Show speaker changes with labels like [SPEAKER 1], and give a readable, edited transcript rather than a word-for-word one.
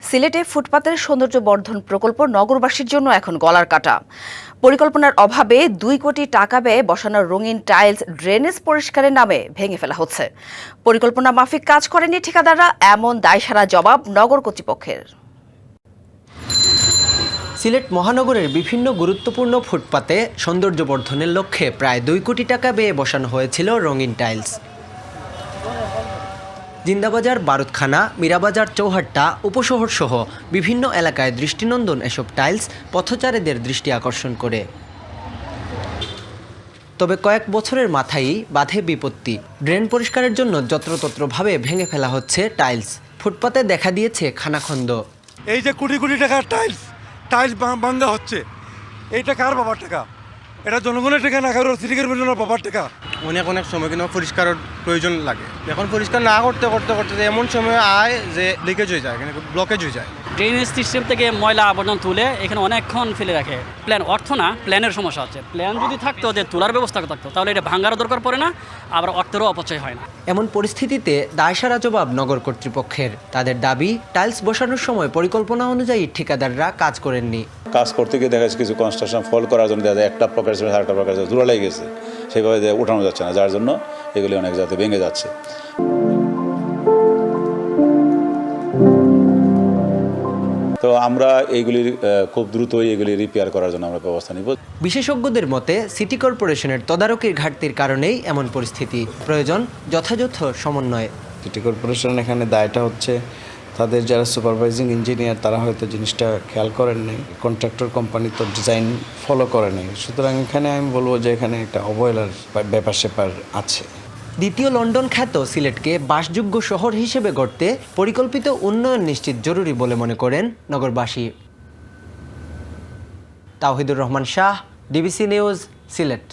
[SPEAKER 1] সিলেটে ফুটপাতের সৌন্দর্য বর্ধন প্রকল্প নগরবাসীর জন্য এখন গলার কাটা। পরিকল্পনার অভাবে 2 কোটি টাকা ব্যয়ে বসানো রঙিন টাইলস ড্রেনেজ পরিষ্কারের নামে ভেঙে ফেলা হচ্ছে। পরিকল্পনা মাফিক কাজ করেনি ঠিকাদাররা, এমন দায়সারা জবাব নগর কর্তৃপক্ষের।
[SPEAKER 2] সিলেট মহানগরের বিভিন্ন গুরুত্বপূর্ণ ফুটপাতে সৌন্দর্য বর্ধনের লক্ষ্যে প্রায় 2 কোটি টাকা ব্যয়ে বসানো হয়েছিল রঙিন টাইলস। জিন্দাবাজার, বারুদখানা, মীরাবাজার, চৌহাট্টা উপশহর সহ বিভিন্ন এলাকায় দৃষ্টিনন্দন এসব টাইলস পথচারীদের দৃষ্টি আকর্ষণ করে। তবে কয়েক বছরের মাথায়ই বাধে বিপত্তি। ড্রেন পরিষ্কারের জন্য যত্রতত্রভাবে ভেঙে ফেলা হচ্ছে টাইলস। ফুটপাতে দেখা দিয়েছে খানাখন্দ।
[SPEAKER 3] এই যে কোটি কোটি টাকার টাইলস ভাঙ্গা হচ্ছে, এইটা কার বাবার টাকা? এটা জনগণের টাকা না, কারো সিটি কর্পোরেশনের বাবার টাকা।
[SPEAKER 4] অনেক সময় কিন্তু পরিষ্কারের প্রয়োজন লাগে। এখন পরিষ্কার না করতে এমন সময় আয় যে লিকেজ হয়ে যায়, ব্লকেজ হয়ে যায়।
[SPEAKER 5] ড্রেনেজ সিস্টেম থেকে ময়লা আবর্জনা তুলে এখানে অনেকক্ষণ ফেলে রাখে। প্ল্যান অর্থ না, প্ল্যানের সমস্যা হচ্ছে। প্ল্যান যদি থাকতো, যে তোলার ব্যবস্থা থাকতো, তাহলে এটা ভাঙারও দরকার পড়ে না, আবার অর্থেরও অপচয় হয় না।
[SPEAKER 2] এমন পরিস্থিতিতে দায়সারা জবাব নগর কর্তৃপক্ষের। তাদের দাবি, টাইলস বসানোর সময় পরিকল্পনা অনুযায়ী ঠিকাদাররা কাজ করেননি।
[SPEAKER 6] কাজ করতে গিয়ে দেখা যাচ্ছে কিছু কনস্ট্রাকশন ফল করার জন্য দেখা যায় একটা প্রকার আরেকটা প্রকার জোড়া লেগে গেছে, সেভাবে উঠানো যাচ্ছে না, যার জন্য এগুলি অনেক যাতে ভেঙে যাচ্ছে। তো আমরা এইগুলির খুব দ্রুতই এগুলি রিপেয়ার করার জন্য আমরা ব্যবস্থা নিব।
[SPEAKER 2] বিশেষজ্ঞদের মতে সিটি কর্পোরেশনের তদারকির ঘাটতির কারণেই এমন পরিস্থিতি। প্রয়োজন যথাযথ সমন্বয়।
[SPEAKER 7] সিটি কর্পোরেশন এখানে দায়টা হচ্ছে তাদের যারা সুপারভাইজিং ইঞ্জিনিয়ার, তারা হয়তো জিনিসটা খেয়াল করেন নাই। কন্ট্রাক্টর কোম্পানি তো ডিজাইন ফলো করে নাই। সুতরাং এখানে আমি বলবো যে এখানে একটা অবহেলার ব্যাপার স্যাপার আছে।
[SPEAKER 2] দ্বিতীয় লন্ডন খ্যাত সিলেটকে বাসযোগ্য শহর হিসেবে গড়তে পরিকল্পিত উন্নয়ন নিশ্চিত জরুরি বলে মনে করেন নগরবাসী। Tawhidur Rahman Shah, DBC news, Sylhet.